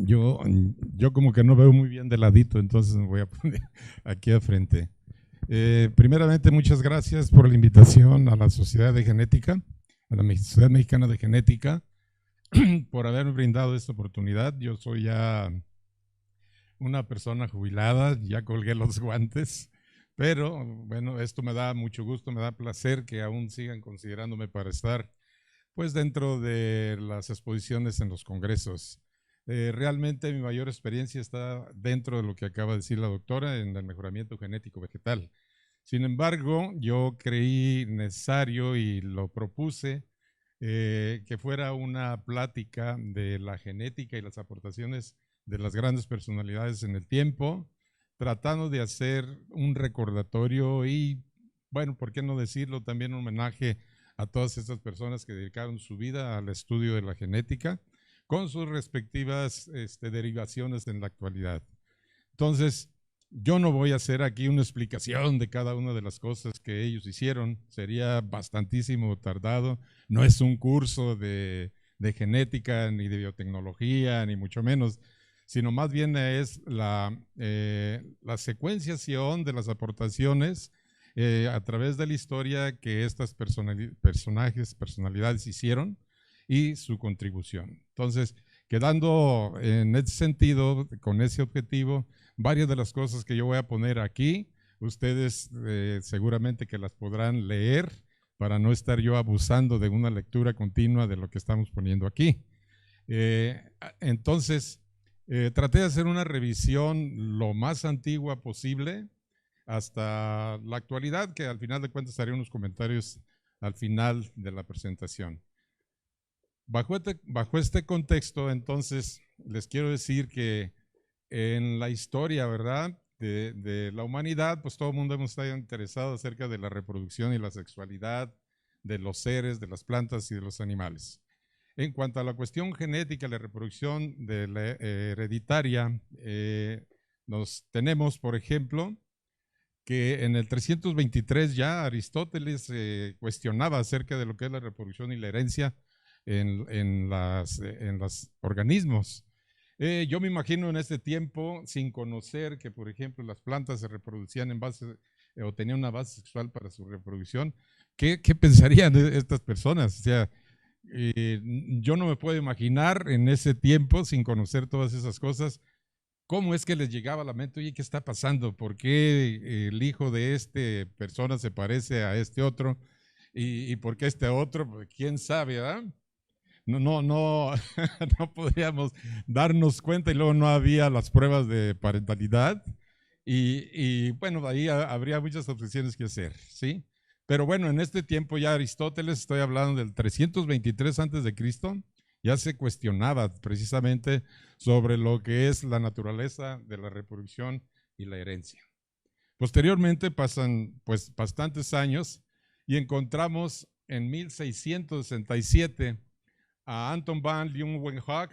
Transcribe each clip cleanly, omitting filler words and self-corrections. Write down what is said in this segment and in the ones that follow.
yo como que no veo muy bien de ladito, entonces me voy a poner aquí a frente. Primeramente, muchas gracias por la invitación a la Sociedad de Genética, a la Sociedad Mexicana de Genética, por haberme brindado esta oportunidad. Yo soy ya una persona jubilada, ya colgué los guantes, pero bueno, esto me da mucho gusto, me da placer que aún sigan considerándome para estar pues dentro de las exposiciones en los congresos. Realmente mi mayor experiencia está dentro de lo que acaba de decir la doctora en el mejoramiento genético vegetal. Sin embargo, yo creí necesario y lo propuse que fuera una plática de la genética y las aportaciones de las grandes personalidades en el tiempo, tratando de hacer un recordatorio y, bueno, ¿por qué no decirlo? También un homenaje a todas estas personas que dedicaron su vida al estudio de la genética con sus respectivas derivaciones en la actualidad. Entonces, yo no voy a hacer aquí una explicación de cada una de las cosas que ellos hicieron, sería bastantísimo tardado, no es un curso de genética, ni de biotecnología, ni mucho menos, sino más bien es la secuenciación de las aportaciones a través de la historia que estas personalidades hicieron y su contribución. Entonces, quedando en ese sentido, con ese objetivo, varias de las cosas que yo voy a poner aquí, ustedes seguramente que las podrán leer para no estar yo abusando de una lectura continua de lo que estamos poniendo aquí. Entonces, traté de hacer una revisión lo más antigua posible hasta la actualidad, que al final de cuentas haré unos comentarios al final de la presentación. Bajo este contexto, entonces, les quiero decir que en la historia, ¿verdad?, de la humanidad, pues todo el mundo hemos estado interesado acerca de la reproducción y la sexualidad de los seres, de las plantas y de los animales. En cuanto a la cuestión genética, la reproducción de la hereditaria, nos tenemos, por ejemplo, que en el 323 ya Aristóteles cuestionaba acerca de lo que es la reproducción y la herencia en los organismos. Yo me imagino en este tiempo, sin conocer que, por ejemplo, las plantas se reproducían en base o tenían una base sexual para su reproducción, ¿qué pensarían estas personas? O sea, yo no me puedo imaginar en ese tiempo, sin conocer todas esas cosas, cómo es que les llegaba a la mente, oye, ¿qué está pasando? ¿Por qué el hijo de esta persona se parece a este otro? ¿Y por qué este otro? Pues, ¿quién sabe, verdad? No, no podríamos darnos cuenta y luego no había las pruebas de parentalidad y bueno, ahí habría muchas objeciones que hacer, ¿sí? Pero bueno, en este tiempo ya Aristóteles, estoy hablando del 323 antes de Cristo, ya se cuestionaba precisamente sobre lo que es la naturaleza de la reproducción y la herencia. Posteriormente pasan pues bastantes años y encontramos en 1667 a Anton van Leeuwenhoek,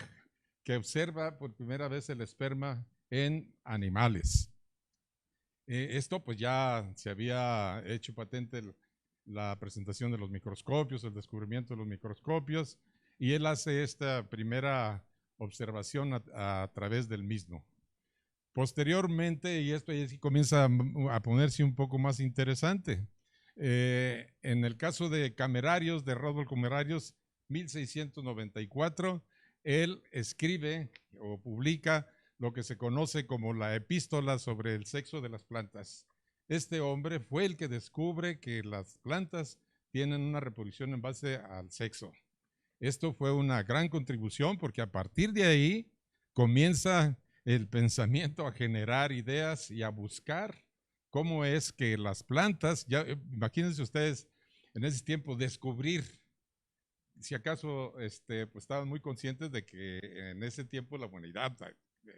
que observa por primera vez el esperma en animales. Esto pues ya se había hecho patente la presentación de los microscopios, el descubrimiento de los microscopios, y él hace esta primera observación a través del mismo. Posteriormente, y esto ya comienza a ponerse un poco más interesante, en el caso de Camerarios, de Rodolfo Camerarios, 1694, él escribe o publica lo que se conoce como la epístola sobre el sexo de las plantas. Este hombre fue el que descubre que las plantas tienen una reproducción en base al sexo. Esto fue una gran contribución porque a partir de ahí comienza el pensamiento a generar ideas y a buscar cómo es que las plantas, ya imagínense ustedes en ese tiempo descubrir, si acaso pues estaban muy conscientes de que en ese tiempo la humanidad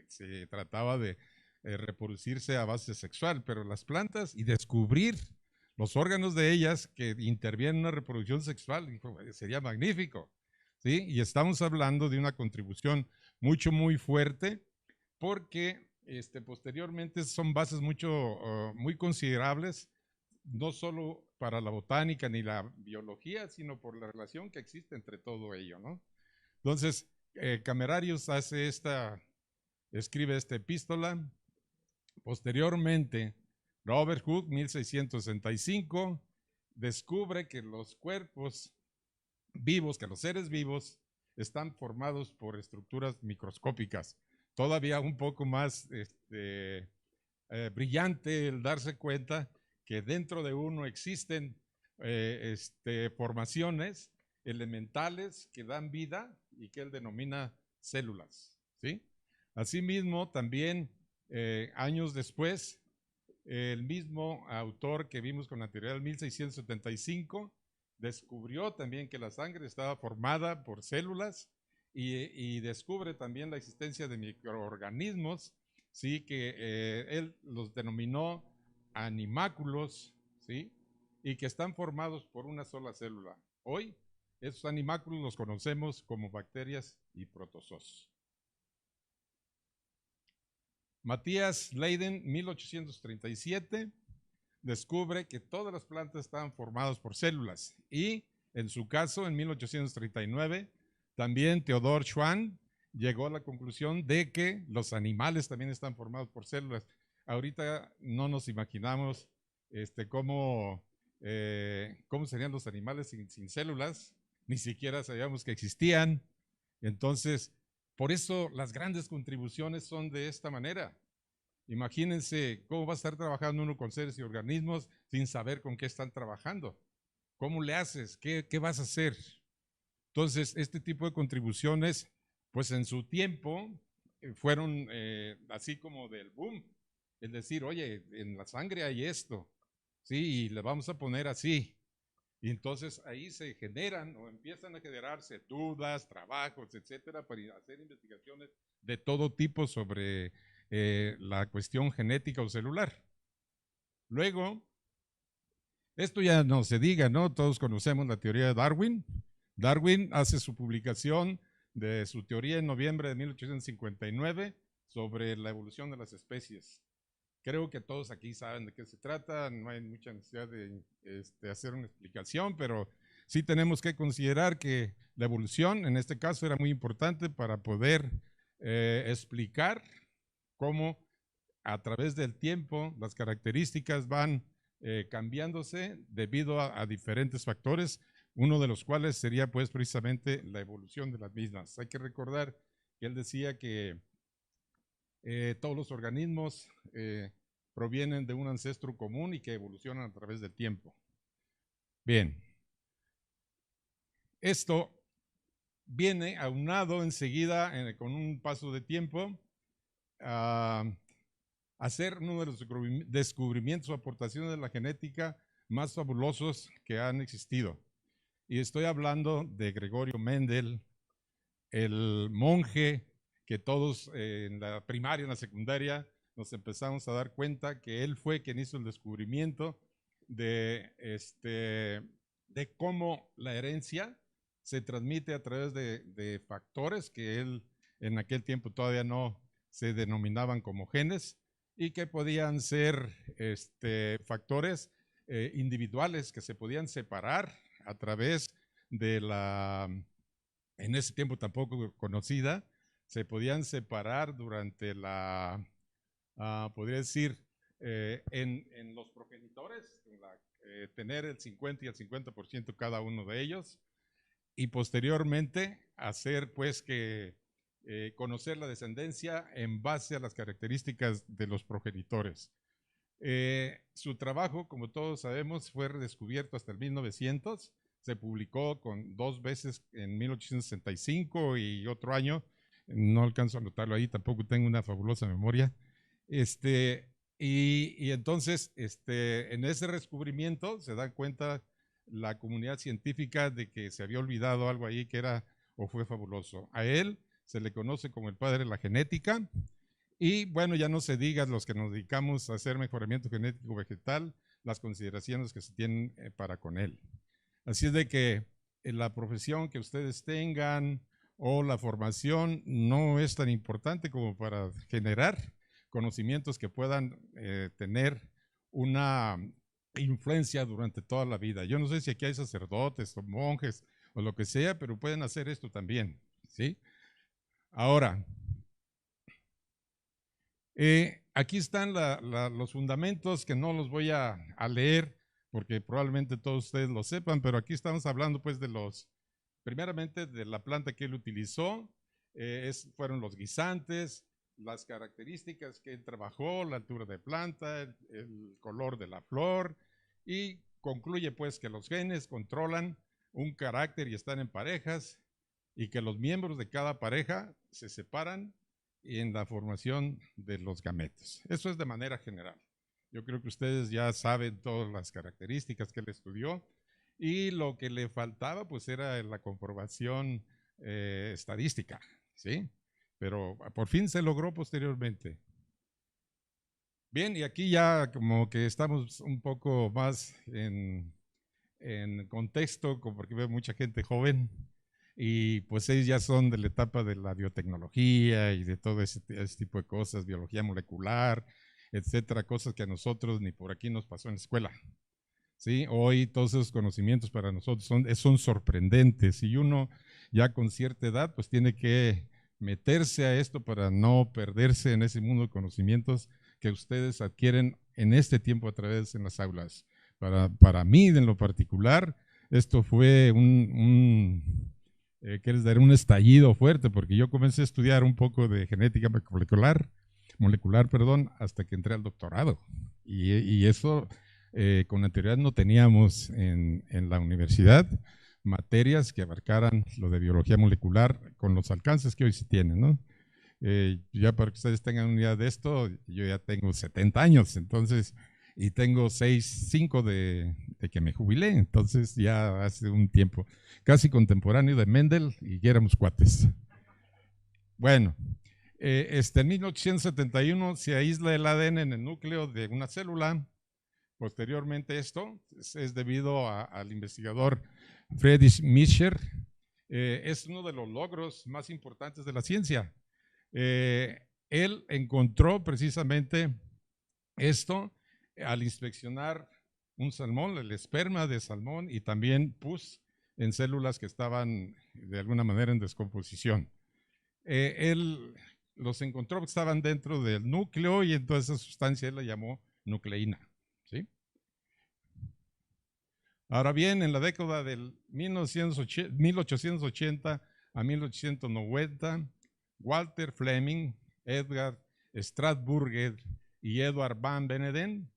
se trataba de reproducirse a base sexual, pero las plantas y descubrir los órganos de ellas que intervienen en una reproducción sexual sería magnífico, ¿sí? Y estamos hablando de una contribución muy fuerte porque posteriormente son bases muy considerables, no solo para la botánica ni la biología, sino por la relación que existe entre todo ello, ¿no? Entonces, Camerarios hace esta escribe esta epístola. Posteriormente, Robert Hooke, 1665, descubre que los cuerpos vivos, que los seres vivos están formados por estructuras microscópicas. Todavía un poco más brillante el darse cuenta que dentro de uno existen formaciones elementales que dan vida y que él denomina células, ¿sí? Asimismo, también años después, el mismo autor que vimos con anterioridad, en 1675, descubrió también que la sangre estaba formada por células y descubre también la existencia de microorganismos, ¿sí? Que él los denominó animáculos, ¿sí? Y que están formados por una sola célula. Hoy, esos animáculos los conocemos como bacterias y protozoos. Matías Leyden, 1837, descubre que todas las plantas estaban formadas por células y en su caso, en 1839, también Theodor Schwann llegó a la conclusión de que los animales también están formados por células. Ahorita no nos imaginamos cómo serían los animales sin células, ni siquiera sabíamos que existían. Entonces, por eso las grandes contribuciones son de esta manera. Imagínense cómo va a estar trabajando uno con seres y organismos sin saber con qué están trabajando. ¿Cómo le haces? ¿Qué vas a hacer? Entonces, este tipo de contribuciones, pues en su tiempo fueron así como del boom. Es decir, oye, en la sangre hay esto, ¿sí? Y le vamos a poner así. Y entonces ahí se generan o empiezan a generarse dudas, trabajos, etcétera, para hacer investigaciones de todo tipo sobre la cuestión genética o celular. Luego, esto ya no se diga, ¿no? Todos conocemos la teoría de Darwin. Darwin hace su publicación de su teoría en noviembre de 1859 sobre la evolución de las especies. Creo que todos aquí saben de qué se trata, no hay mucha necesidad de hacer una explicación, pero sí tenemos que considerar que la evolución, en este caso, era muy importante para poder explicar cómo a través del tiempo las características van cambiándose debido a diferentes factores, uno de los cuales sería pues precisamente la evolución de las mismas. Hay que recordar que él decía que todos los organismos provienen de un ancestro común y que evolucionan a través del tiempo. Bien, esto viene aunado enseguida con un paso de tiempo a hacer uno de los descubrimientos o aportaciones de la genética más fabulosos que han existido. Y estoy hablando de Gregorio Mendel, el monje que todos en la primaria, en la secundaria, nos empezamos a dar cuenta que él fue quien hizo el descubrimiento de cómo la herencia se transmite a través de factores que él en aquel tiempo todavía no se denominaban como genes y que podían ser factores individuales que se podían separar a través de la, en ese tiempo tampoco conocida, se podían separar durante la, podría decir, en los progenitores, tener el 50 y el 50% cada uno de ellos, y posteriormente hacer pues que conocer la descendencia en base a las características de los progenitores. Su trabajo, como todos sabemos, fue redescubierto hasta el 1900, se publicó con 2 veces en 1865 y otro año, no alcanzo a anotarlo ahí, tampoco tengo una fabulosa memoria. Y entonces, en ese descubrimiento se da cuenta la comunidad científica de que se había olvidado algo ahí que era o fue fabuloso. A él se le conoce como el padre de la genética y bueno, ya no se diga los que nos dedicamos a hacer mejoramiento genético vegetal, las consideraciones que se tienen para con él. Así es de que la profesión que ustedes tengan o la formación no es tan importante como para generar conocimientos que puedan tener una influencia durante toda la vida. Yo no sé si aquí hay sacerdotes o monjes o lo que sea, pero pueden hacer esto también, ¿sí? Ahora, Aquí están los fundamentos que no los voy a leer porque probablemente todos ustedes lo sepan, pero aquí estamos hablando pues primeramente de la planta que él utilizó, fueron los guisantes, las características que él trabajó, la altura de planta, el color de la flor, y concluye pues que los genes controlan un carácter y están en parejas, y que los miembros de cada pareja se separan en la formación de los gametos. Eso es de manera general. Yo creo que ustedes ya saben todas las características que él estudió, y lo que le faltaba pues era la comprobación estadística, ¿sí? Pero por fin se logró posteriormente. Bien, y aquí ya como que estamos un poco más en contexto, porque veo mucha gente joven, y pues ellos ya son de la etapa de la biotecnología y de todo ese tipo de cosas, biología molecular, etcétera, cosas que a nosotros ni por aquí nos pasó en la escuela. ¿Sí? Hoy todos esos conocimientos para nosotros son sorprendentes, y uno ya con cierta edad pues tiene que meterse a esto para no perderse en ese mundo de conocimientos que ustedes adquieren en este tiempo a través en las aulas. Para mí en lo particular esto fue un estallido fuerte, porque yo comencé a estudiar un poco de genética molecular, hasta que entré al doctorado, y eso con anterioridad no teníamos en la universidad materias que abarcaran lo de biología molecular con los alcances que hoy se tienen, ¿no? Ya para que ustedes tengan una idea de esto, yo ya tengo 70 años, entonces, y tengo 5 de que me jubilé, entonces ya hace un tiempo, casi contemporáneo de Mendel, y ya éramos cuates. Bueno, en 1871 se aísla el ADN en el núcleo de una célula. Posteriormente esto es debido al investigador Friedrich Miescher. Es uno de los logros más importantes de la ciencia. Él encontró precisamente esto al inspeccionar un salmón, el esperma de salmón, y también pus en células que estaban de alguna manera en descomposición. Él los encontró que estaban dentro del núcleo, y entonces esa sustancia él la llamó nucleína. ¿Sí? Ahora bien, en la década del 1880 a 1890, Walter Fleming, Edgar Strasburger y Edward Van Beneden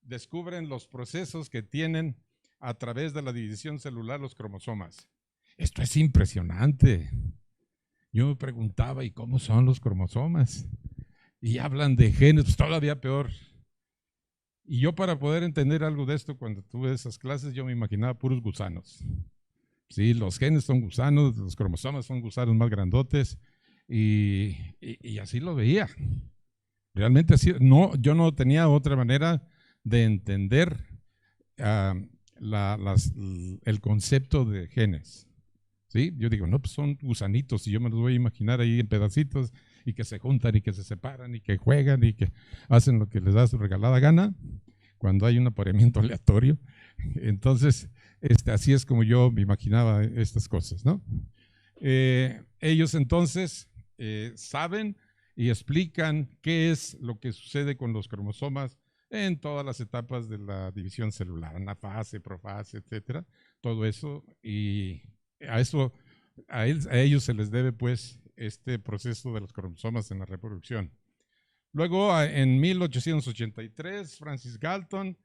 descubren los procesos que tienen a través de la división celular los cromosomas. Esto es impresionante. Yo me preguntaba, ¿y cómo son los cromosomas? Y hablan de genes, pues todavía peor. Y yo, para poder entender algo de esto, cuando tuve esas clases, yo me imaginaba puros gusanos. Sí, los genes son gusanos, los cromosomas son gusanos más grandotes, y así lo veía. Realmente así, no, yo no tenía otra manera de entender el concepto de genes. ¿Sí? Yo digo, no, pues son gusanitos, y yo me los voy a imaginar ahí en pedacitos, y que se juntan y que se separan y que juegan y que hacen lo que les da su regalada gana cuando hay un apareamiento aleatorio. Entonces, así es como yo me imaginaba estas cosas, ¿no? Ellos entonces saben y explican qué es lo que sucede con los cromosomas en todas las etapas de la división celular, anafase, profase, etcétera, todo eso, y a ellos se les debe pues este proceso de los cromosomas en la reproducción. Luego, en 1883, Francis Galton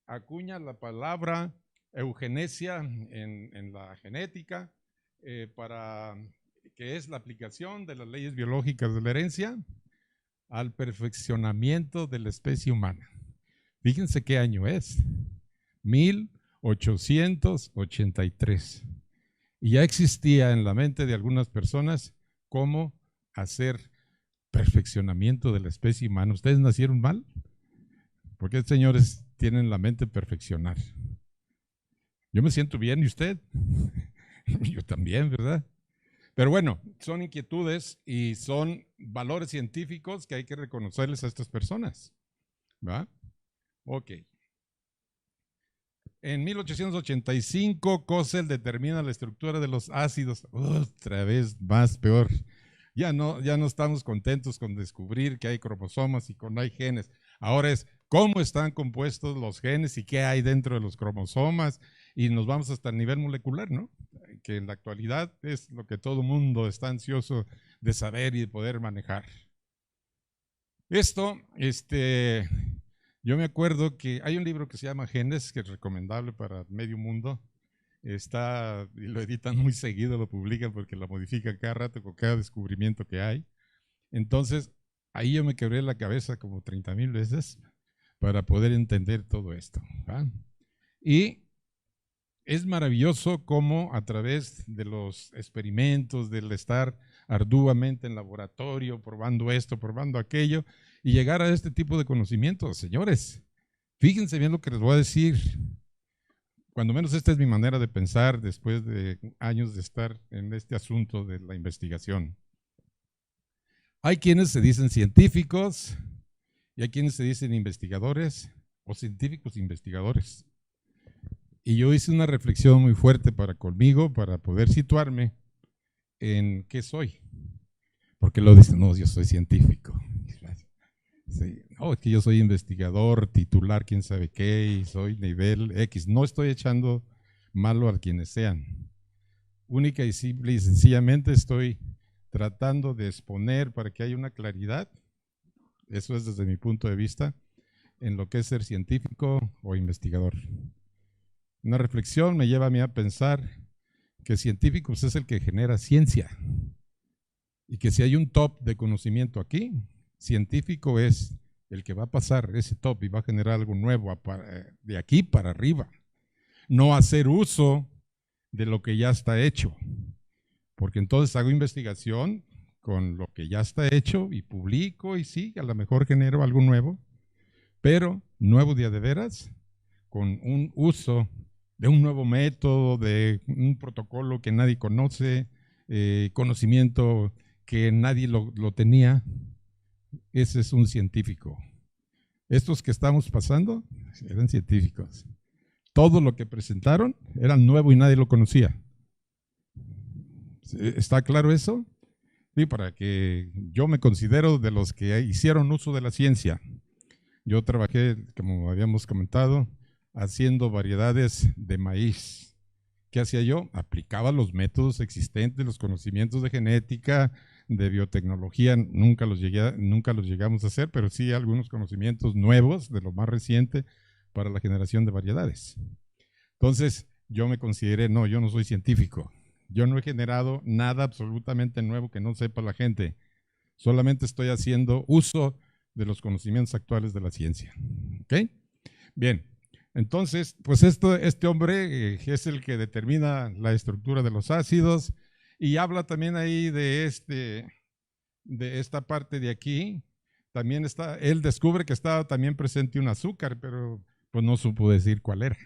acuña la palabra eugenesia en la genética, que es la aplicación de las leyes biológicas de la herencia al perfeccionamiento de la especie humana. Fíjense qué año es, 1883. Y ya existía en la mente de algunas personas cómo hacer perfeccionamiento de la especie humana. ¿Ustedes nacieron mal? Porque señores tienen la mente perfeccionar. Yo me siento bien, ¿y usted? Yo también, ¿verdad? Pero bueno, son inquietudes y son valores científicos que hay que reconocerles a estas personas. ¿Va? Ok. En 1885, Cossel determina la estructura de los ácidos. Otra vez más peor. ya no estamos contentos con descubrir que hay cromosomas y que hay genes. Ahora es cómo están compuestos los genes y qué hay dentro de los cromosomas, y nos vamos hasta el nivel molecular, ¿no? Que en la actualidad es lo que todo mundo está ansioso de saber y de poder manejar. Esto, yo me acuerdo que hay un libro que se llama Genes, que es recomendable para medio mundo. Está, y lo editan muy seguido, lo publican porque lo modifican cada rato con cada descubrimiento que hay. Entonces, ahí yo me quebré la cabeza como 30,000 veces para poder entender todo esto, ¿va? Y es maravilloso cómo a través de los experimentos, del estar arduamente en laboratorio, probando esto, probando aquello, y llegar a este tipo de conocimientos. Señores, fíjense bien lo que les voy a decir. Cuando menos esta es mi manera de pensar después de años de estar en este asunto de la investigación. Hay quienes se dicen científicos y hay quienes se dicen investigadores o científicos investigadores. Y yo hice una reflexión muy fuerte conmigo para poder situarme en qué soy. Porque lo dicen, no, yo soy científico. Sí, no, es que yo soy investigador, titular, quién sabe qué, y soy nivel X. No estoy echando malo a quienes sean. Única y simple y sencillamente estoy tratando de exponer para que haya una claridad, eso es desde mi punto de vista, en lo que es ser científico o investigador. Una reflexión me lleva a mí a pensar que científico es el que genera ciencia y que si hay un top de conocimiento aquí, científico es el que va a pasar ese top y va a generar algo nuevo de aquí para arriba. No hacer uso de lo que ya está hecho, porque entonces hago investigación con lo que ya está hecho y publico y sí, a lo mejor genero algo nuevo, pero nuevo de veras, con un uso de un nuevo método, de un protocolo que nadie conoce, conocimiento que nadie lo tenía. Ese es un científico. Estos que estamos pasando eran científicos. Todo lo que presentaron era nuevo y nadie lo conocía. ¿Está claro eso? Sí, para que yo me considero de los que hicieron uso de la ciencia. Yo trabajé, como habíamos comentado, haciendo variedades de maíz. ¿Qué hacía yo? Aplicaba los métodos existentes, los conocimientos de genética, de biotecnología, nunca los llegamos a hacer, pero sí algunos conocimientos nuevos de lo más reciente para la generación de variedades. Entonces, yo me consideré, no, yo no soy científico. Yo no he generado nada absolutamente nuevo que no sepa la gente. Solamente estoy haciendo uso de los conocimientos actuales de la ciencia. ¿Ok? Bien, entonces, pues este hombre es el que determina la estructura de los ácidos y habla también ahí de esta parte de aquí. También él descubre que estaba también presente un azúcar, pero pues no supo decir cuál era.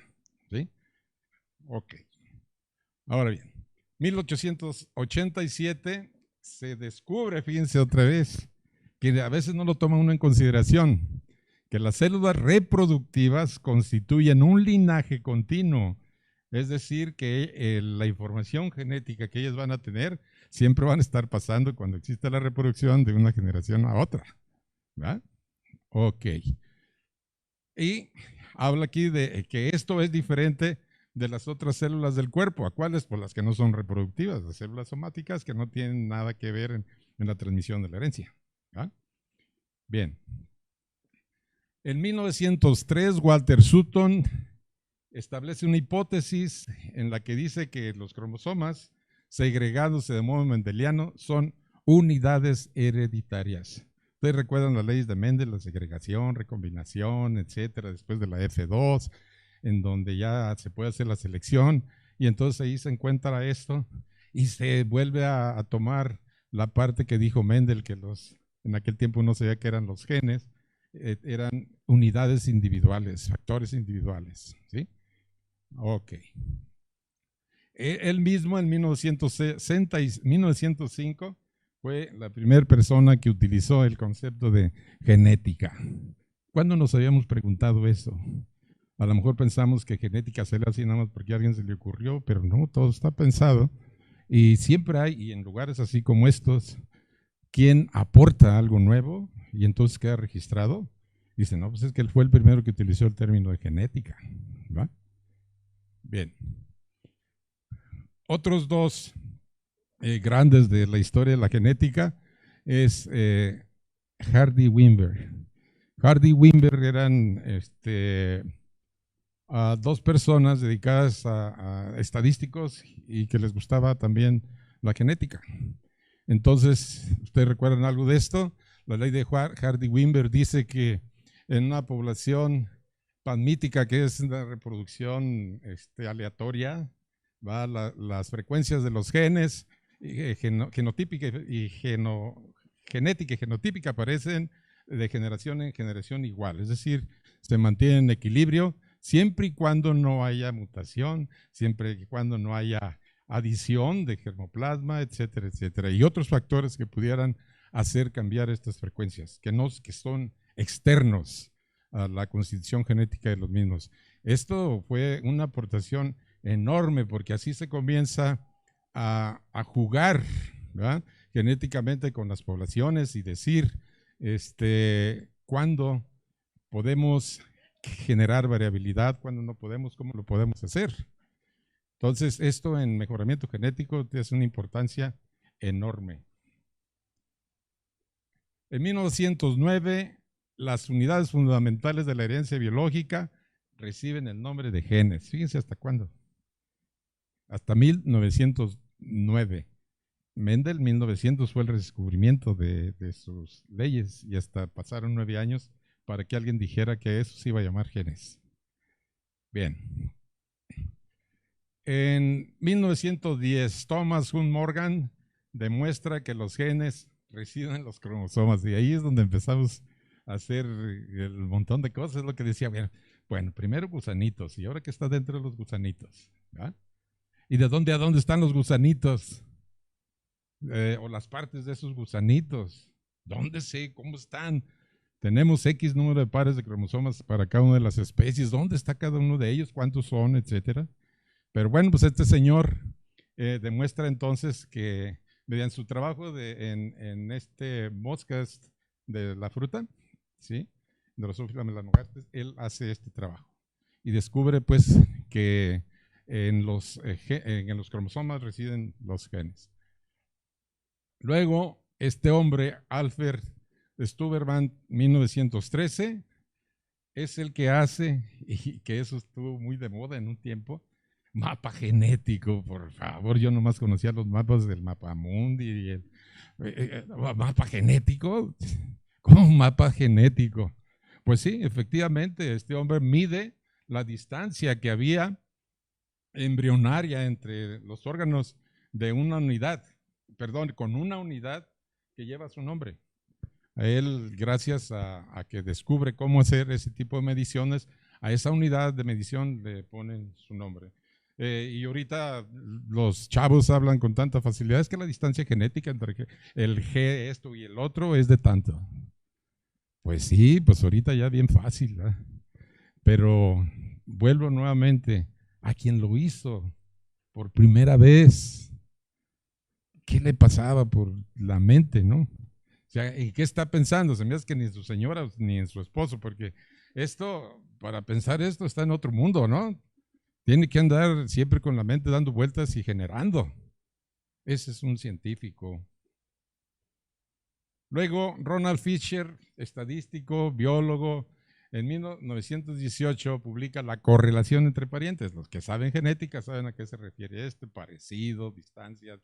¿Sí? Ok. Ahora bien, 1887 se descubre, fíjense otra vez, que a veces no lo toma uno en consideración, que las células reproductivas constituyen un linaje continuo, es decir, que la información genética que ellas van a tener siempre van a estar pasando cuando existe la reproducción de una generación a otra. ¿Verdad? Ok. Y habla aquí de que esto es diferente de las otras células del cuerpo. ¿A cuáles? Pues las que no son reproductivas, las células somáticas que no tienen nada que ver en la transmisión de la herencia. ¿Ah? Bien. En 1903, Walter Sutton establece una hipótesis en la que dice que los cromosomas, segregándose de modo mendeliano, son unidades hereditarias. Ustedes recuerdan las leyes de Mendel, la segregación, recombinación, etcétera, después de la F2, en donde ya se puede hacer la selección, y entonces ahí se encuentra esto, y se vuelve a tomar la parte que dijo Mendel, que en aquel tiempo no sabía que eran los genes, eran unidades individuales, factores individuales, ¿sí? Ok. Él mismo en 1905 fue la primera persona que utilizó el concepto de genética. ¿Cuándo nos habíamos preguntado eso? A lo mejor pensamos que genética se le hace nada más porque a alguien se le ocurrió, pero no, todo está pensado. Y siempre hay, y en lugares así como estos, ¿quién aporta algo nuevo y entonces queda registrado? Dice, no, pues es que él fue el primero que utilizó el término de genética, ¿va? Bien. Otros dos grandes de la historia de la genética es Hardy Wimber. Hardy Wimber eran dos personas dedicadas a estadísticos y que les gustaba también la genética. Entonces, ¿ustedes recuerdan algo de esto? La ley de Hardy Wimber dice que en una población panmítica, que es una reproducción aleatoria, ¿va? Las frecuencias de los genes, genotípica y genética y genotípica aparecen de generación en generación igual, es decir, se mantienen en equilibrio siempre y cuando no haya mutación, siempre y cuando no haya adición de germoplasma, etcétera, etcétera, y otros factores que pudieran hacer cambiar estas frecuencias, que son externos a la constitución genética de los mismos. Esto fue una aportación enorme porque así se comienza a jugar, ¿verdad?, genéticamente con las poblaciones y decir cuándo podemos generar variabilidad, cuándo no podemos, cómo lo podemos hacer. Entonces, esto en mejoramiento genético es una importancia enorme. En 1909, las unidades fundamentales de la herencia biológica reciben el nombre de genes. Fíjense hasta cuándo. Hasta 1909. Mendel, 1900 fue el descubrimiento de sus leyes y hasta pasaron 9 años para que alguien dijera que eso se iba a llamar genes. Bien. En 1910, Thomas Hunt Morgan demuestra que los genes residen en los cromosomas y ahí es donde empezamos a hacer el montón de cosas, es lo que decía, bueno, primero gusanitos y ahora que está dentro de los gusanitos, ¿verdad? ¿Y de dónde a dónde están los gusanitos? O las partes de esos gusanitos, ¿dónde sé? ¿Cómo están? Tenemos X número de pares de cromosomas para cada una de las especies, ¿dónde está cada uno de ellos? ¿Cuántos son? Etcétera. Pero bueno, pues este señor demuestra entonces que mediante su trabajo en moscas de la fruta, ¿sí?, Drosophila melanogaster, él hace este trabajo y descubre pues que en los cromosomas residen los genes. Luego, este hombre, Alfred Stuberman, 1913, es el que hace, y que eso estuvo muy de moda en un tiempo, mapa genético, por favor. Yo nomás conocía los mapas del Mapamundi y el mapa genético. ¿Cómo un mapa genético? Pues sí, efectivamente, este hombre mide la distancia que había embrionaria entre los órganos de una unidad, con una unidad que lleva su nombre. A él, gracias a que descubre cómo hacer ese tipo de mediciones, a esa unidad de medición le ponen su nombre. Y ahorita los chavos hablan con tanta facilidad, es que la distancia genética entre el G esto y el otro es de tanto. Pues sí, pues ahorita ya bien fácil, ¿verdad? Pero vuelvo nuevamente a quien lo hizo por primera vez. ¿Qué le pasaba por la mente, no? O sea, ¿en qué está pensando? Se me hace que ni en su señora ni en su esposo, porque esto, para pensar esto, está en otro mundo, ¿no? Tiene que andar siempre con la mente dando vueltas y generando. Ese es un científico. Luego, Ronald Fisher, estadístico, biólogo, en 1918 publica La correlación entre parientes. Los que saben genética saben a qué se refiere parecido, distancias,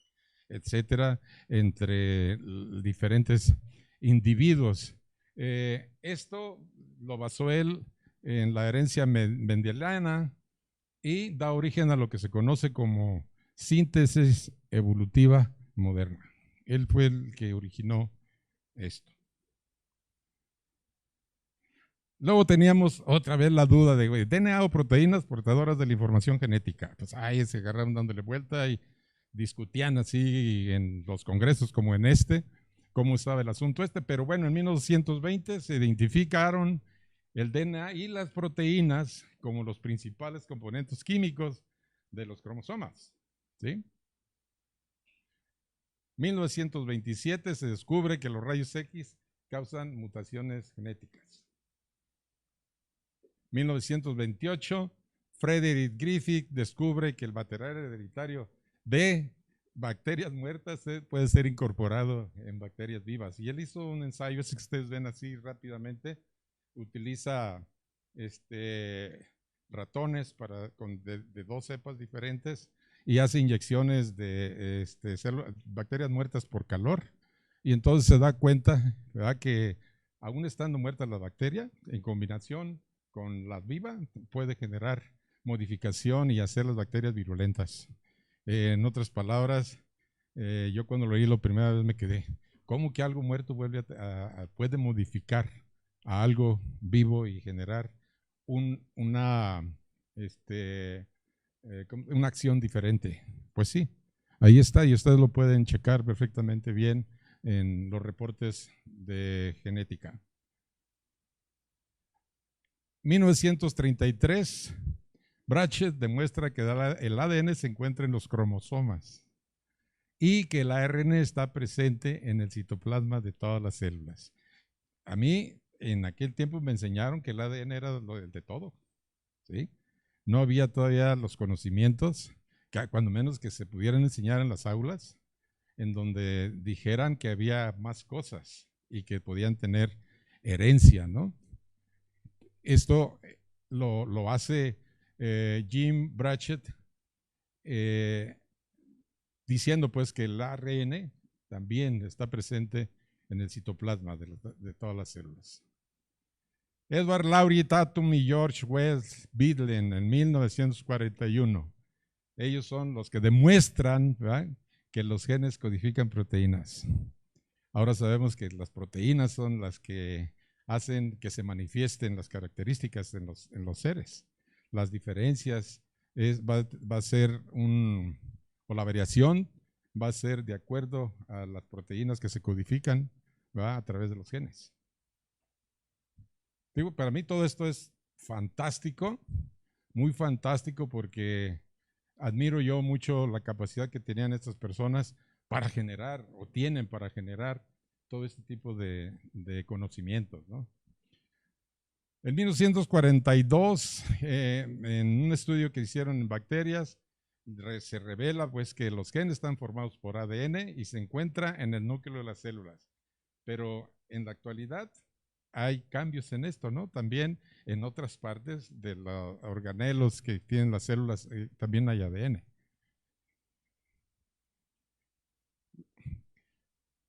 etcétera, entre diferentes individuos. Esto lo basó él en la herencia mendeliana y da origen a lo que se conoce como síntesis evolutiva moderna. Él fue el que originó esto. Luego teníamos otra vez la duda de DNA o proteínas portadoras de la información genética. Pues ahí se agarraron dándole vuelta y discutían así en los congresos como en cómo estaba el asunto pero bueno, en 1920 se identificaron el DNA y las proteínas como los principales componentes químicos de los cromosomas, ¿sí? 1927 se descubre que los rayos X causan mutaciones genéticas. 1928, Frederick Griffith descubre que el material hereditario de bacterias muertas puede ser incorporado en bacterias vivas. Y él hizo un ensayo, ese que ustedes ven así rápidamente, utiliza ratones de dos cepas diferentes y hace inyecciones de bacterias muertas por calor. Y entonces se da cuenta, ¿verdad?, que aún estando muerta la bacteria, en combinación con la viva, puede generar modificación y hacer las bacterias virulentas. En otras palabras, yo cuando lo oí la primera vez me quedé, ¿cómo que algo muerto puede modificar a algo vivo y generar una acción diferente? Pues sí, ahí está, y ustedes lo pueden checar perfectamente bien en los reportes de genética. 1933, Brachet demuestra que el ADN se encuentra en los cromosomas y que el ARN está presente en el citoplasma de todas las células. A mí, en aquel tiempo me enseñaron que el ADN era lo de todo, ¿sí? No había todavía los conocimientos, cuando menos que se pudieran enseñar en las aulas, en donde dijeran que había más cosas y que podían tener herencia, ¿no? Esto lo hace Jim Brachet diciendo pues que el ARN también está presente en el citoplasma de todas las células. Edward Laurie Tatum y George Wells Bidlen en 1941. Ellos son los que demuestran, ¿verdad?, que los genes codifican proteínas. Ahora sabemos que las proteínas son las que hacen que se manifiesten las características en los seres. Las diferencias va a ser o la variación va a ser de acuerdo a las proteínas que se codifican, ¿verdad?, a través de los genes. Digo, para mí todo esto es fantástico, muy fantástico, porque admiro yo mucho la capacidad que tenían estas personas para generar, o tienen para generar, todo este tipo de conocimientos, ¿no? En 1942, en un estudio que hicieron en bacterias, se revela pues que los genes están formados por ADN y se encuentra en el núcleo de las células. Pero en la actualidad hay cambios en esto, ¿no? También en otras partes de los organelos que tienen las células también hay ADN.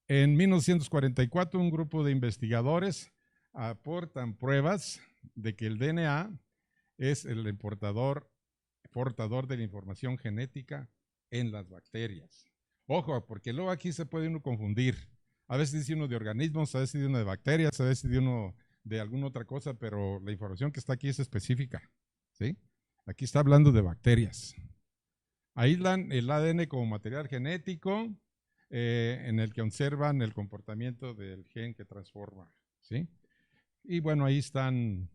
En 1944, un grupo de investigadores aportan pruebas de que el DNA es el portador de la información genética en las bacterias. Ojo, porque luego aquí se puede uno confundir. A veces dice uno de organismos, a veces dice uno de bacterias, a veces dice uno de alguna otra cosa, pero la información que está aquí es específica, ¿sí? Aquí está hablando de bacterias. Aíslan el ADN como material genético, en el que observan el comportamiento del gen que transforma, ¿sí? Y bueno, ahí están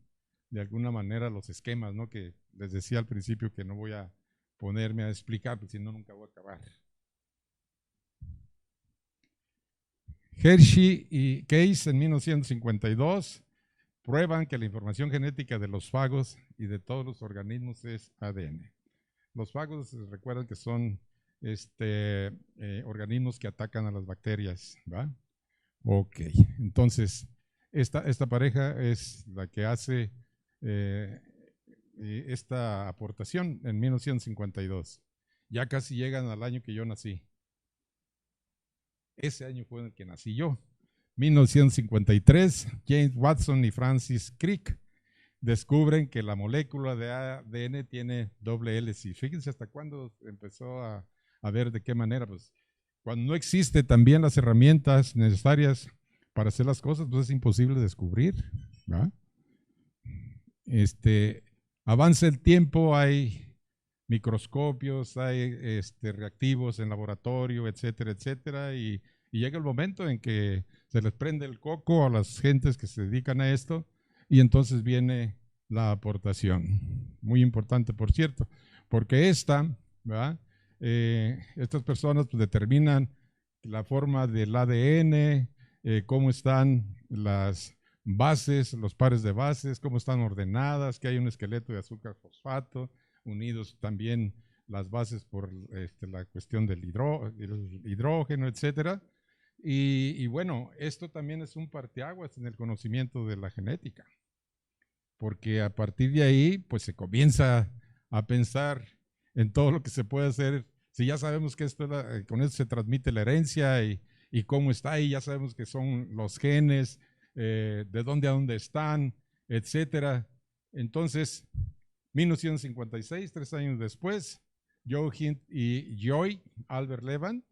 de alguna manera los esquemas, ¿no?, que les decía al principio que no voy a ponerme a explicar, porque si no, nunca voy a acabar. Hershey y Case en 1952 prueban que la información genética de los fagos y de todos los organismos es ADN. Los fagos, recuerdan que son organismos que atacan a las bacterias, ¿va? Ok, entonces esta pareja es la que hace esta aportación en 1952. Ya casi llegan al año que yo nací. Ese año fue en el que nací yo. 1953, James Watson y Francis Crick descubren que la molécula de ADN tiene doble hélice. Fíjense hasta cuándo empezó a ver de qué manera. Pues cuando no existe también las herramientas necesarias para hacer las cosas, pues es imposible descubrir, ¿verdad? Avanza el tiempo, hay microscopios, hay reactivos en laboratorio, etcétera, etcétera, y llega el momento en que se les prende el coco a las gentes que se dedican a esto, y entonces viene la aportación. Muy importante, por cierto, porque ¿verdad? Estas personas pues, determinan la forma del ADN, cómo están las bases, los pares de bases, cómo están ordenadas, que hay un esqueleto de azúcar fosfato, unidos también las bases por la cuestión del hidrógeno, etcétera. Y bueno, esto también es un parteaguas en el conocimiento de la genética, porque a partir de ahí, pues se comienza a pensar en todo lo que se puede hacer. Si ya sabemos que con esto se transmite la herencia y cómo está ahí, ya sabemos que son los genes, de dónde a dónde están, etcétera. Entonces, 1956, 3 años después, Joe Hint y Joy Albert Levan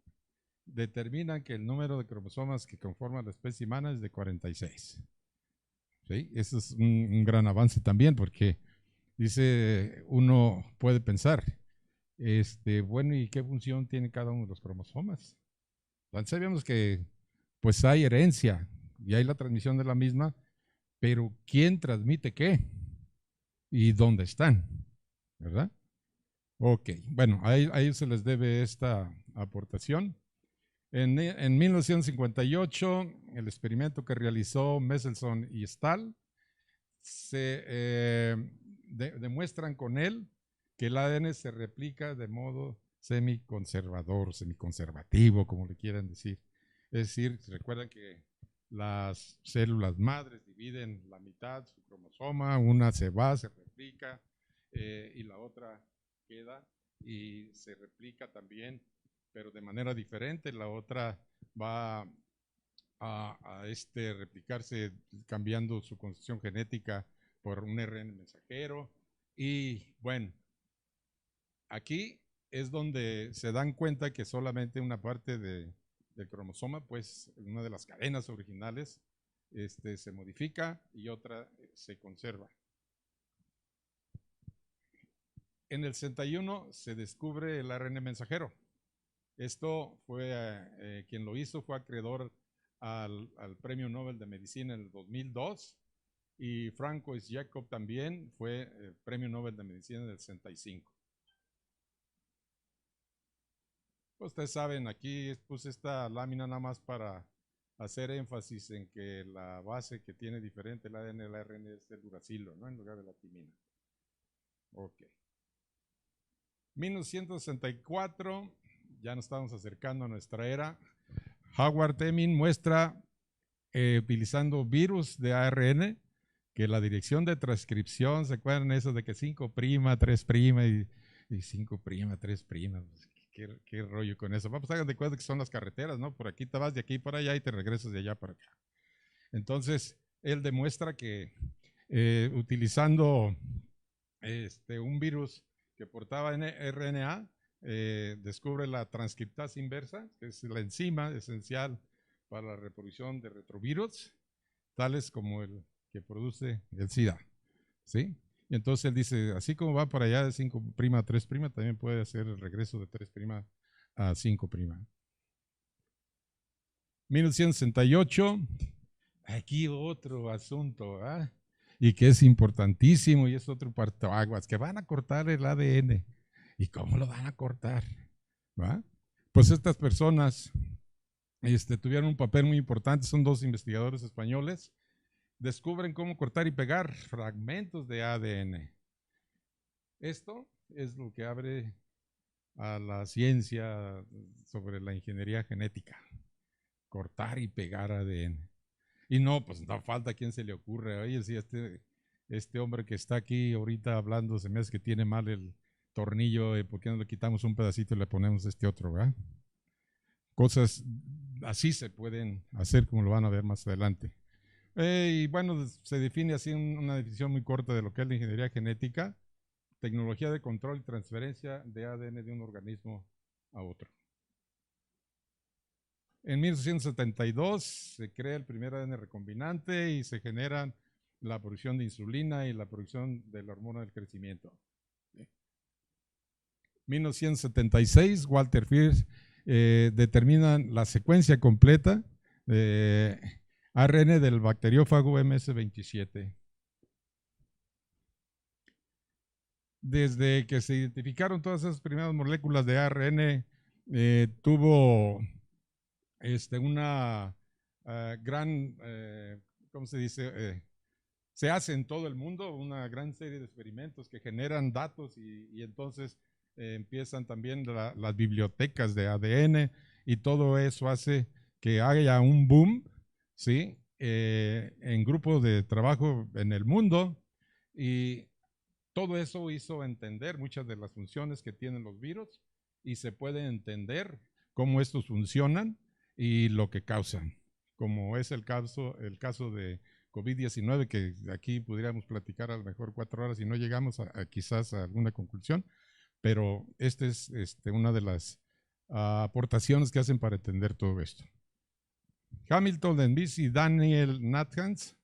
determinan que el número de cromosomas que conforman la especie humana es de 46. ¿Sí? Eso es un gran avance también, porque dice, uno puede pensar, bueno, ¿y qué función tiene cada uno de los cromosomas? Antes sabíamos que pues hay herencia y hay la transmisión de la misma, pero ¿quién transmite qué? ¿Y dónde están? ¿Verdad? Ok, bueno, a ellos se les debe esta aportación. En 1958, el experimento que realizó Mendelssohn y Stahl, demuestran con él que el ADN se replica de modo semiconservador, semiconservativo, como le quieran decir. Es decir, recuerdan que las células madres dividen la mitad su cromosoma, una se va, se replica, y la otra queda y se replica también, pero de manera diferente. La otra va a replicarse cambiando su construcción genética por un ARN mensajero. Y bueno, aquí es donde se dan cuenta que solamente una parte del cromosoma, pues una de las cadenas originales, se modifica y otra se conserva. En el 61 se descubre el ARN mensajero. Esto fue, quien lo hizo fue acreedor al Premio Nobel de Medicina en el 2002, y Francois Jacob también fue Premio Nobel de Medicina en el 65. Ustedes saben, aquí puse esta lámina nada más para hacer énfasis en que la base que tiene diferente el ADN y el ARN es el uracilo, ¿no? En lugar de la timina. Ok. 1964, ya nos estamos acercando a nuestra era. Howard Emin muestra, utilizando virus de ARN, que la dirección de transcripción, ¿se acuerdan eso de que 5', 3' y 5', 3'? ¿Qué rollo con eso? Vamos a hagan de cuenta que son las carreteras, ¿no? Por aquí te vas de aquí para allá y te regresas de allá para acá. Entonces, él demuestra que utilizando un virus que portaba RNA, descubre la transcriptasa inversa, que es la enzima esencial para la reproducción de retrovirus, tales como el que produce el SIDA. ¿Sí? Y entonces él dice, así como va para allá de 5' a 3', también puede hacer el regreso de 3' a 5'. 1968, aquí otro asunto, ¿verdad? Y que es importantísimo y es otro parteaguas, que van a cortar el ADN. ¿Y cómo lo van a cortar? ¿Va? Pues estas personas tuvieron un papel muy importante, son dos investigadores españoles, descubren cómo cortar y pegar fragmentos de ADN. Esto es lo que abre a la ciencia sobre la ingeniería genética, cortar y pegar ADN. Y no, pues no falta quien se le ocurre, oye, si este hombre que está aquí ahorita hablando se me hace que tiene mal el tornillo, ¿por qué no le quitamos un pedacito y le ponemos este otro, ¿verdad? Cosas así se pueden hacer, como lo van a ver más adelante. Y bueno, se define así una definición muy corta de lo que es la ingeniería genética: tecnología de control y transferencia de ADN de un organismo a otro. En 1972 se crea el primer ADN recombinante y se generan la producción de insulina y la producción de la hormona del crecimiento. 1976, Walter Fierce determina la secuencia completa de ARN del bacteriófago MS27. Desde que se identificaron todas esas primeras moléculas de ARN, tuvo una gran, ¿cómo se dice? Se hace en todo el mundo una gran serie de experimentos que generan datos y entonces empiezan también las bibliotecas de ADN y todo eso hace que haya un boom, ¿sí? En grupos de trabajo en el mundo y todo eso hizo entender muchas de las funciones que tienen los virus y se puede entender cómo estos funcionan y lo que causan, como es el caso de COVID-19, que aquí pudiéramos platicar a lo mejor 4 horas y no llegamos quizás a alguna conclusión, pero esta es una de las aportaciones que hacen para entender todo esto. Hamilton Envis y Daniel Nathans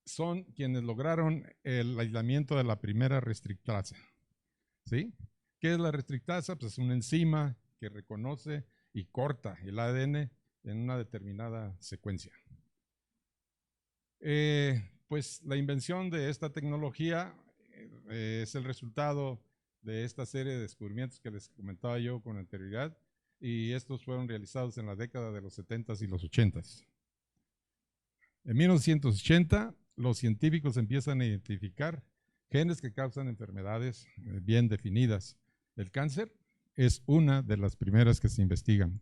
son quienes lograron el aislamiento de la primera restrictasa. ¿Sí? ¿Qué es la restrictasa? Pues es una enzima que reconoce y corta el ADN en una determinada secuencia. Pues la invención de esta tecnología es el resultado de esta serie de descubrimientos que les comentaba yo con anterioridad, y estos fueron realizados en la década de los 70s y los 80s. En 1980, los científicos empiezan a identificar genes que causan enfermedades bien definidas. El cáncer es una de las primeras que se investigan.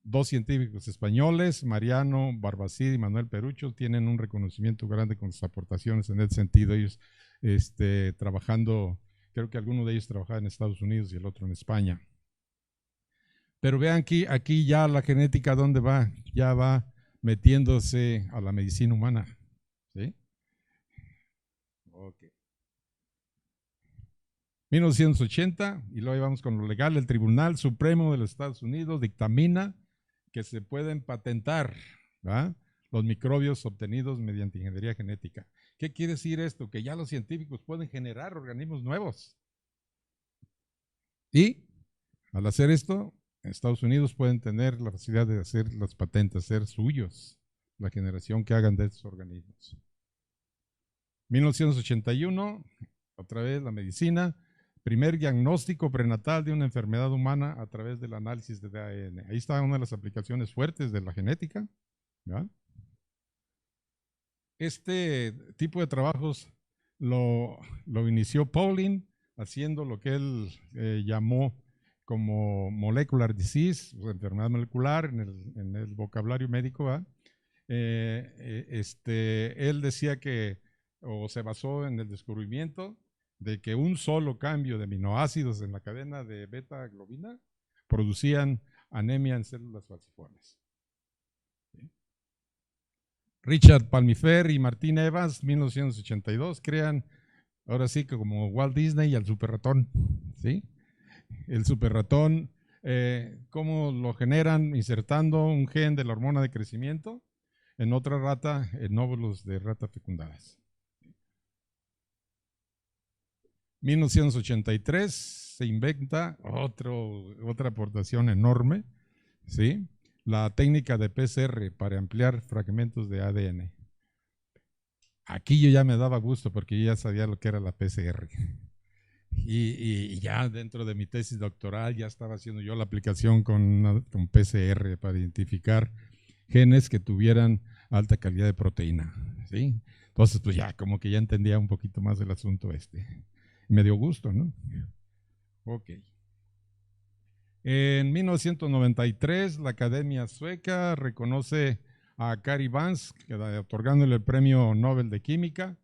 2 científicos españoles, Mariano Barbacid y Manuel Perucho, tienen un reconocimiento grande con sus aportaciones en ese sentido. Ellos trabajando, creo que alguno de ellos trabajaba en Estados Unidos y el otro en España. Pero vean aquí ya la genética, ¿dónde va? Ya va metiéndose a la medicina humana. ¿Sí? Ok. 1980, y luego vamos con lo legal, el Tribunal Supremo de los Estados Unidos dictamina que se pueden patentar, ¿verdad?, los microbios obtenidos mediante ingeniería genética. ¿Qué quiere decir esto? Que ya los científicos pueden generar organismos nuevos. Y al hacer esto, Estados Unidos pueden tener la facilidad de hacer las patentes, hacer suyos la generación que hagan de estos organismos. 1981, otra vez la medicina, primer diagnóstico prenatal de una enfermedad humana a través del análisis de ADN. Ahí está una de las aplicaciones fuertes de la genética, ¿verdad? Este tipo de trabajos lo inició Pauling haciendo lo que él llamó como molecular disease, o enfermedad molecular en el vocabulario médico, ¿verdad? Él decía que, o se basó en el descubrimiento de que un solo cambio de aminoácidos en la cadena de beta globina producían anemia en células falciformes. ¿Sí? Richard Palmifer y Martin Evans, 1982, crean, ahora sí que como Walt Disney, al super ratón. ¿Sí? El super ratón, ¿cómo lo generan? Insertando un gen de la hormona de crecimiento en otra rata, en óvulos de rata fecundadas. 1983 se inventa otra aportación enorme, ¿sí?, la técnica de PCR para ampliar fragmentos de ADN. Aquí yo ya me daba gusto porque yo ya sabía lo que era la PCR. Y ya dentro de mi tesis doctoral ya estaba haciendo yo la aplicación con PCR para identificar genes que tuvieran alta calidad de proteína, ¿sí? Entonces, pues ya como que ya entendía un poquito más del asunto Me dio gusto, ¿no? Ok. En 1993, la Academia Sueca reconoce a Kari Vance, otorgándole el Premio Nobel de Química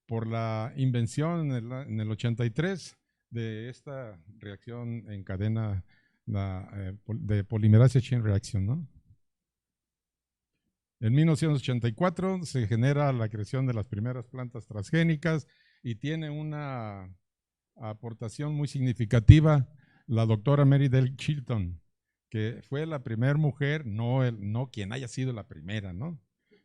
por la invención en el 83 de esta reacción en cadena de polimerasa chain reaction, ¿no? En 1984 se genera la creación de las primeras plantas transgénicas y tiene una aportación muy significativa la doctora Mary Del Chilton, que fue la primera mujer, no quien haya sido la primera, ¿no?,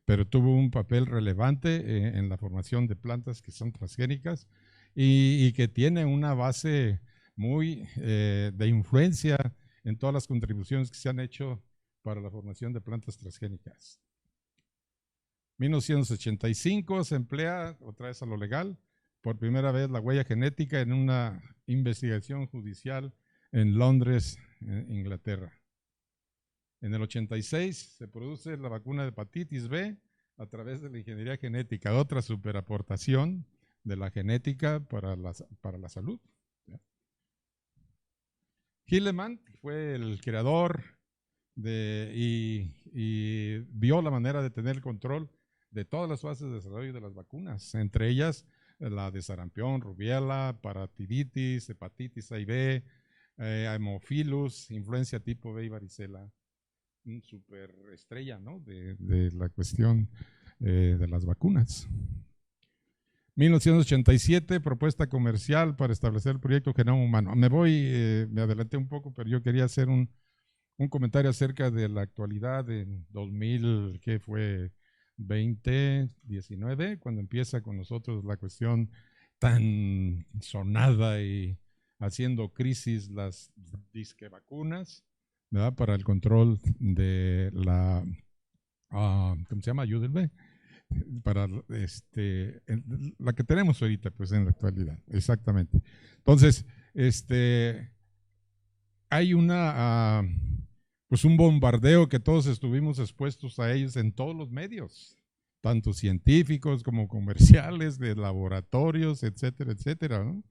pero tuvo un papel relevante en la formación de plantas que son transgénicas y que tiene una base muy de influencia en todas las contribuciones que se han hecho para la formación de plantas transgénicas. 1985 se emplea, otra vez a lo legal, por primera vez la huella genética en una investigación judicial en Londres, Inglaterra. En el 86 se produce la vacuna de hepatitis B a través de la ingeniería genética, otra superaportación de la genética para la salud. Hilleman fue el creador y vio la manera de tener el control de todas las fases de desarrollo de las vacunas, entre ellas la de sarampión, rubiola, paratiditis, hepatitis A y B, hemofilus, influencia tipo B y varicela. Un superestrella, ¿no?, de la cuestión de las vacunas. 1987, propuesta comercial para establecer el proyecto Genoma Humano. Me adelanté un poco, pero yo quería hacer un comentario acerca de la actualidad en 2000, ¿qué fue? 2019, cuando empieza con nosotros la cuestión tan sonada y haciendo crisis las disque vacunas, ¿verdad?, para el control de la, ¿cómo se llama? Ayúdenme. Para la que tenemos ahorita, pues en la actualidad, exactamente. Entonces, hay pues un bombardeo que todos estuvimos expuestos a ellos en todos los medios, tanto científicos como comerciales, de laboratorios, etcétera, etcétera, ¿no?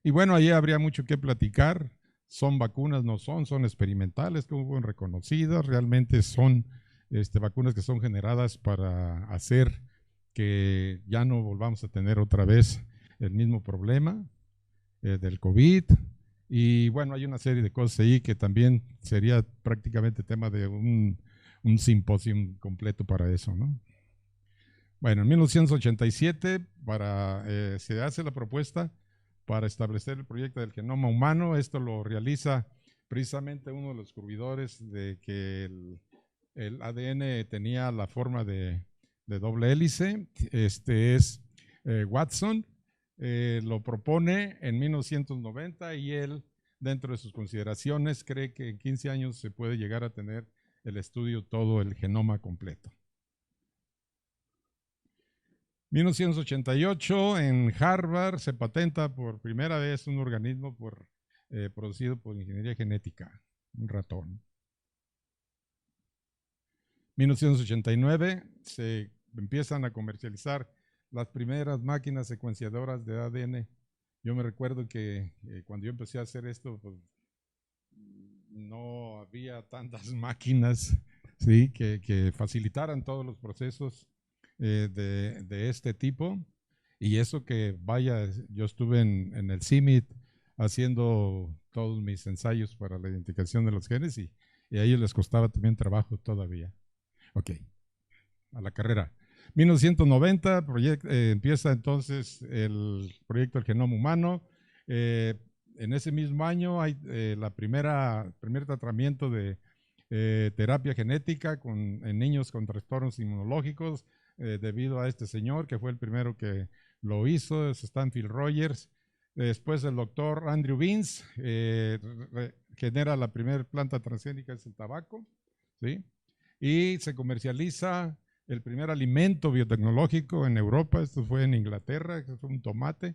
Y bueno, ahí habría mucho que platicar. Son vacunas, no son experimentales, como fueron reconocidas, realmente son vacunas que son generadas para hacer que ya no volvamos a tener otra vez el mismo problema del COVID. Y bueno, hay una serie de cosas ahí que también sería prácticamente tema de un simposio completo para eso, ¿no? Bueno, en 1987 se hace la propuesta para establecer el proyecto del genoma humano. Esto lo realiza precisamente uno de los descubridores de que el ADN tenía la forma de doble hélice. Es Watson. Lo propone en 1990 y él, dentro de sus consideraciones, cree que en 15 años se puede llegar a tener el estudio todo el genoma completo. 1988 en Harvard se patenta por primera vez un organismo producido por ingeniería genética, un ratón. 1989 se empiezan a comercializar las primeras máquinas secuenciadoras de ADN. Yo me recuerdo que cuando yo empecé a hacer esto, pues, no había tantas máquinas, ¿sí?, que facilitaran todos los procesos de este tipo. Y eso que, vaya, yo estuve en el CIMMYT haciendo todos mis ensayos para la identificación de los genes y a ellos les costaba también trabajo todavía. Ok, a la carrera. 1990 empieza entonces el proyecto del genoma humano. En ese mismo año hay el primer tratamiento de terapia genética en niños con trastornos inmunológicos debido a este señor que fue el primero que lo hizo, es Stanfield Rogers. Después el doctor Andrew Vince genera la primera planta transgénica, es el tabaco, ¿sí? Y se comercializa el primer alimento biotecnológico en Europa. Esto fue en Inglaterra, que fue un tomate.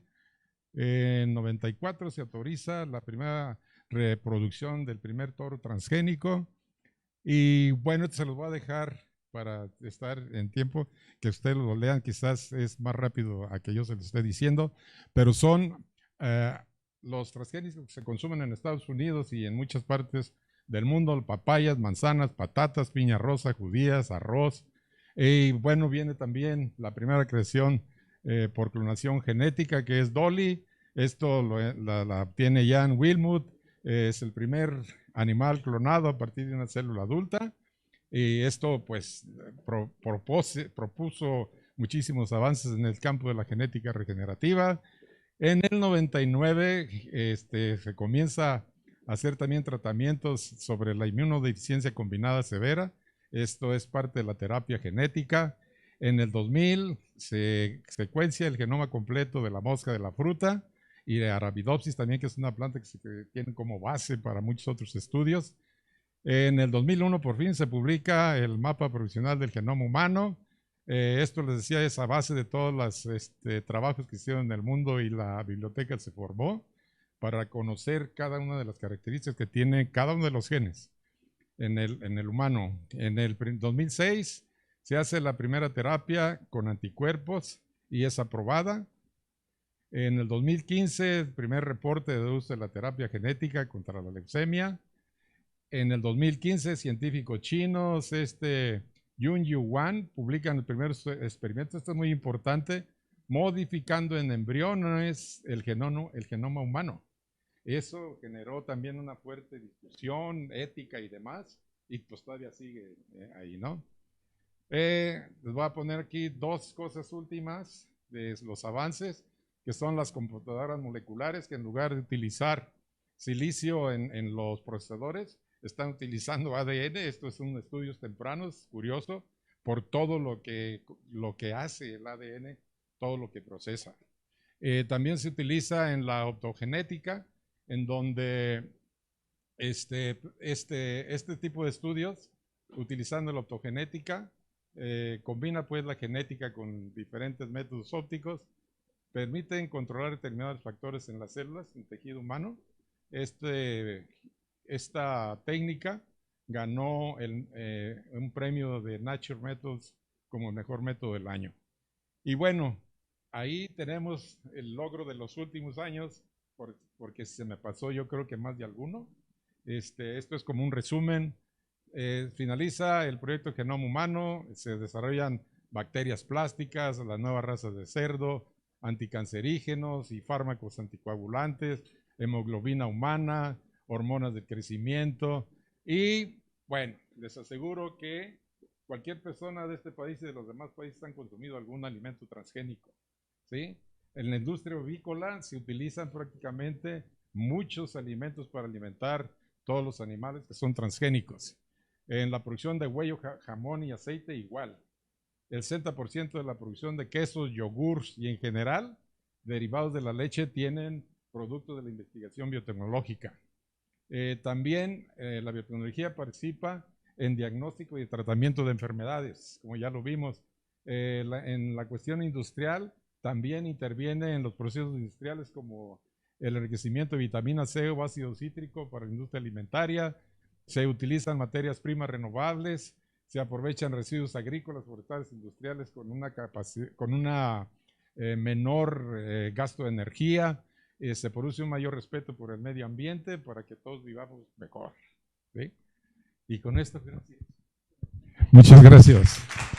En 94 se autoriza la primera reproducción del primer toro transgénico. Y bueno, esto se los voy a dejar para estar en tiempo, que ustedes lo lean, quizás es más rápido a que yo se los esté diciendo, pero son los transgénicos que se consumen en Estados Unidos y en muchas partes del mundo: papayas, manzanas, patatas, piña rosa, judías, arroz. Y bueno, viene también la primera creación por clonación genética, que es Dolly. Esto la obtiene Jan Wilmut. Es el primer animal clonado a partir de una célula adulta. Y esto pues propuso muchísimos avances en el campo de la genética regenerativa. En el 99 se comienza a hacer también tratamientos sobre la inmunodeficiencia combinada severa. Esto es parte de la terapia genética. En el 2000 se secuencia el genoma completo de la mosca de la fruta y de Arabidopsis también, que es una planta que tiene como base para muchos otros estudios. En el 2001 por fin se publica el mapa provisional del genoma humano. Esto les decía, es a base de todos los trabajos que hicieron en el mundo, y la biblioteca se formó para conocer cada una de las características que tiene cada uno de los genes. en el humano. En el 2006 se hace la primera terapia con anticuerpos y es aprobada. En el 2015, el primer reporte de uso de la terapia genética contra la leucemia. En el 2015, científicos chinos, Yun-Yu Wan, publican el primer experimento, esto es muy importante, modificando en embriones el genoma humano. Eso generó también una fuerte discusión ética y demás, y pues todavía sigue ahí, ¿no? Les voy a poner aquí dos cosas últimas de los avances, que son las computadoras moleculares, que en lugar de utilizar silicio en los procesadores, están utilizando ADN. Esto es un estudios tempranos, curioso, por todo lo que hace el ADN, todo lo que procesa. También se utiliza en la optogenética, en donde este tipo de estudios, utilizando la optogenética, combina pues la genética con diferentes métodos ópticos, permiten controlar determinados factores en las células, en el tejido humano. Esta técnica ganó un premio de Nature Methods como el mejor método del año. Y bueno, ahí tenemos el logro de los últimos años, porque se me pasó yo creo que más de alguno. Esto es como un resumen. Finaliza el proyecto Genoma Humano, se desarrollan bacterias plásticas, las nuevas razas de cerdo, anticancerígenos y fármacos anticoagulantes, hemoglobina humana, hormonas del crecimiento. Y bueno, les aseguro que cualquier persona de este país y de los demás países han consumido algún alimento transgénico, ¿sí? En la industria ovícola se utilizan prácticamente muchos alimentos para alimentar todos los animales que son transgénicos. En la producción de huevo, jamón y aceite igual. El 60% de la producción de quesos, yogurts y en general derivados de la leche tienen productos de la investigación biotecnológica. También la biotecnología participa en diagnóstico y tratamiento de enfermedades, como ya lo vimos. En la cuestión industrial también interviene en los procesos industriales como el enriquecimiento de vitamina C o ácido cítrico para la industria alimentaria. Se utilizan materias primas renovables, se aprovechan residuos agrícolas, forestales, industriales con una menor gasto de energía. Se produce un mayor respeto por el medio ambiente para que todos vivamos mejor, ¿sí? Y con esto, gracias. Muchas gracias.